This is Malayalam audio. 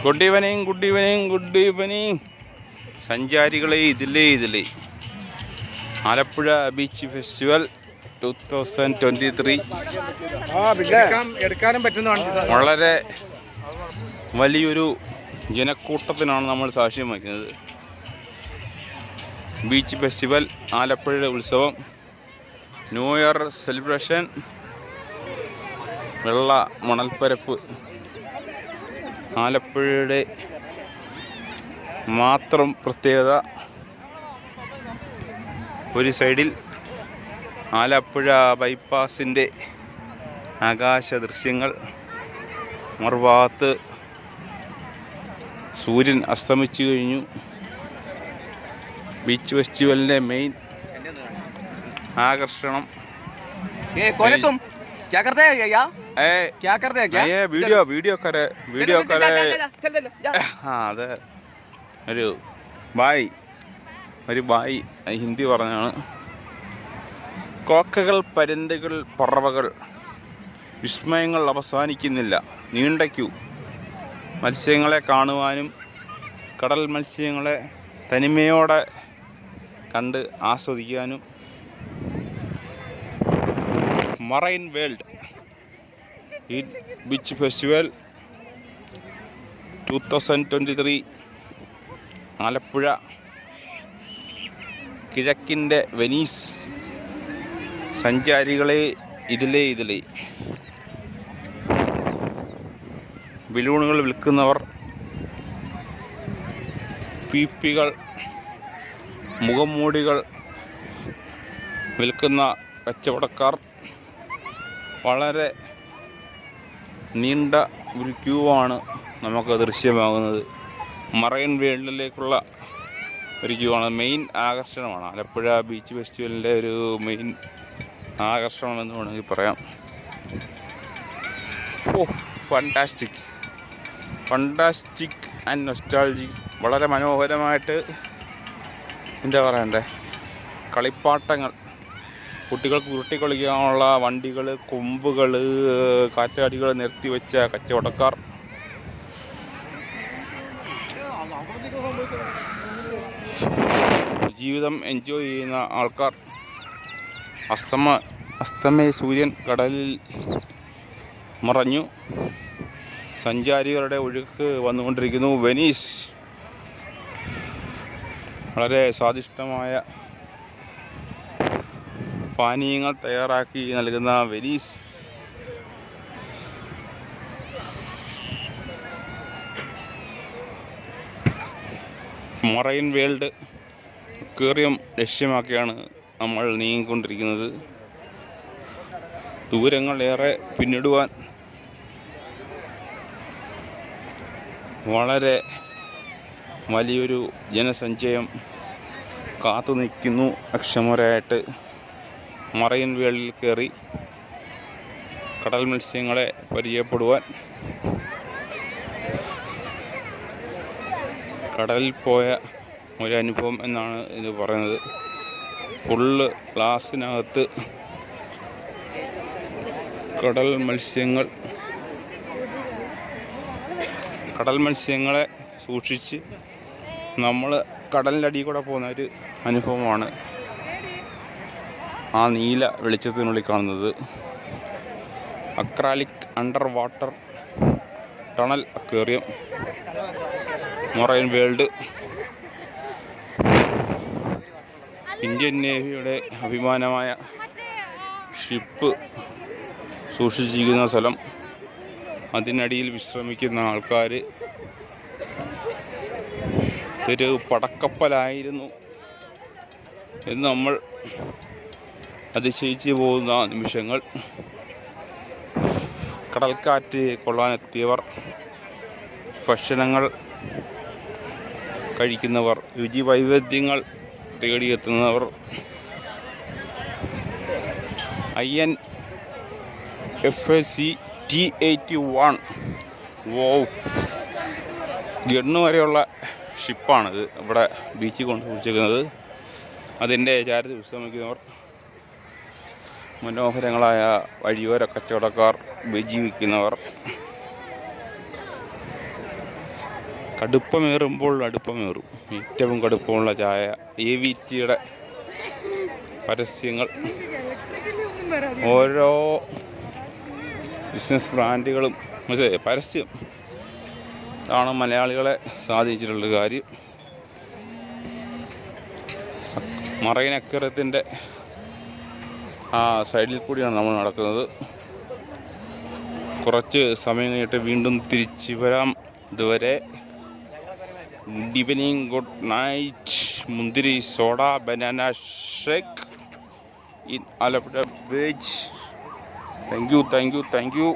Good evening, good evening, good evening സഞ്ചാരികളെ. ഇതിലേ ആലപ്പുഴ ബീച്ച് ഫെസ്റ്റിവൽ 2023 എടുക്കാനും പറ്റുന്ന വളരെ വലിയൊരു ജനക്കൂട്ടത്തിനാണ് നമ്മൾ സാക്ഷ്യം വയ്ക്കുന്നത്. ബീച്ച് ഫെസ്റ്റിവൽ, ആലപ്പുഴയുടെ ഉത്സവം, ന്യൂ ഇയർ സെലിബ്രേഷൻ, വെള്ള മണൽപ്പരപ്പ്, ആലപ്പുഴയുടെ മാത്രം പ്രത്യേകത. ഒരു സൈഡിൽ ആലപ്പുഴ ബൈപ്പാസിൻ്റെ ആകാശ ദൃശ്യങ്ങൾ, മറുഭാഗത്ത് സൂര്യൻ അസ്തമിച്ചു കഴിഞ്ഞു. ബീച്ച് ഫെസ്റ്റിവലിൻ്റെ മെയിൻ ആകർഷണം. അതെ, ഒരു ബായ് ഹിന്ദി പറഞ്ഞാണ്. കോക്കകൾ, പരുന്തുകൾ, പറവകൾ, വിസ്മയങ്ങൾ അവസാനിക്കുന്നില്ല. നീണ്ട ക്യൂ. മത്സ്യങ്ങളെ കാണുവാനും കടൽ മത്സ്യങ്ങളെ തനിമയോടെ കണ്ട് ആസ്വദിക്കാനും marine world beach festival 2023 Alappuzha, കിഴക്കിൻ്റെ വെനീസ്. സഞ്ചാരികളെ ഇതിലേ ബലൂണുകൾ വിൽക്കുന്നവർ, പീപ്പികൾ, മുഖംമൂടികൾ വിൽക്കുന്ന കച്ചവടക്കാർ. വളരെ നീണ്ട ഒരു ക്യൂ ആണ് നമുക്ക് ദൃശ്യമാകുന്നത്. മറൈൻ വേൾഡിലേക്കുള്ള ഒരു ക്യൂ ആണ്. മെയിൻ ആകർഷണമാണ് ആലപ്പുഴ ബീച്ച് ഫെസ്റ്റിവലിൻ്റെ ഒരു മെയിൻ ആകർഷണം എന്ന് വേണമെങ്കിൽ പറയാം. Fantastic and nostalgic. വളരെ മനോഹരമായിട്ട് എന്താ പറയണ്ടേ, കളിപ്പാട്ടങ്ങൾ, കുട്ടികൾക്ക് ഉരുട്ടിക്കളിക്കാനുള്ള വണ്ടികൾ, കൊമ്പുകൾ, കാറ്റാടികൾ നിർത്തിവെച്ച കച്ചവടക്കാർ. ജീവിതം എൻജോയ് ചെയ്യുന്ന ആൾക്കാർ. അസ്തമയ സൂര്യൻ കടലിൽ മറഞ്ഞു. സഞ്ചാരികളുടെ ഒഴുക്ക് വന്നുകൊണ്ടിരിക്കുന്നു. വെനീസ്, വളരെ സ്വാദിഷ്ടമായ പാനീയങ്ങൾ തയ്യാറാക്കി നൽകുന്ന വെനീസ്. മറൈൻ വേൾഡ് അക്വേറിയം ലക്ഷ്യമാക്കിയാണ് നമ്മൾ നീങ്ങിക്കൊണ്ടിരിക്കുന്നത്. ദൂരങ്ങൾ ഏറെ പിന്നിടുവാൻ വളരെ വലിയൊരു ജനസഞ്ചയം കാത്തു നിൽക്കുന്നു അക്ഷമരായിട്ട്. മറൈൻ വേൾഡിൽ കയറി കടൽ മത്സ്യങ്ങളെ പരിചയപ്പെടുവാൻ. കടലിൽ പോയ ഒരനുഭവം എന്നാണ് ഇത് പറയുന്നത്. ഫുള്ള് ഗ്ലാസ്സിനകത്ത് കടൽ മത്സ്യങ്ങളെ സൂക്ഷിച്ച് നമ്മൾ കടലിൻ്റെ അടിയിൽ കൂടെ പോകുന്ന ഒരു അനുഭവമാണ് ആ നീല വെളിച്ചത്തിനുള്ളിൽ കാണുന്നത്. Acrylic under water tunnel aquarium, marine world. Indian നേവിയുടെ അഭിമാനമായ ഷിപ്പ് സൂക്ഷിച്ചിരിക്കുന്ന സ്ഥലം. അതിനടിയിൽ വിശ്രമിക്കുന്ന ആൾക്കാർ. ഇതൊരു പടക്കപ്പലായിരുന്നു എന്ന് നമ്മൾ അതിശയിച്ച് പോകുന്ന നിമിഷങ്ങൾ. കടൽക്കാറ്റ് കൊള്ളാനെത്തിയവർ, ഭക്ഷണങ്ങൾ കഴിക്കുന്നവർ, രുചി വൈവിധ്യങ്ങൾ തേടിയെത്തുന്നവർ. INFAC T81 ഗണ്ണ് വരെയുള്ള ഷിപ്പാണിത് ഇവിടെ ബീച്ചിൽ കൊണ്ട് കുടിച്ചിരിക്കുന്നത്. അതിൻ്റെ ചാരത്തിൽ വിശ്രമിക്കുന്നവർ, മനോഹരങ്ങളായ വഴിയോര കച്ചവടക്കാർ, ബജി വിൽക്കുന്നവർ. കടുപ്പമേറുമ്പോൾ അടുപ്പമേറും. ഏറ്റവും കടുപ്പമുള്ള ചായ AVTയുടെ പരസ്യങ്ങൾ ഓരോ ബിസിനസ് ബ്രാൻഡുകളും പരസ്യം ആണ് മലയാളികളെ സ്വാധീനിച്ചിട്ടുള്ള കാര്യം. മറൈൻ അക്വേറിയത്തിൻ്റെ ആ സൈഡിൽ കൂടിയാണ് നമ്മൾ നടക്കുന്നത്. കുറച്ച് സമയം കഴിഞ്ഞിട്ട് വീണ്ടും തിരിച്ചു വരാം. ഇതുവരെ ഗുഡ് ഈവനിങ്, ഗുഡ് നൈറ്റ്. മുന്തിരി soda, banana shake in Alappuzha beach. Thank you.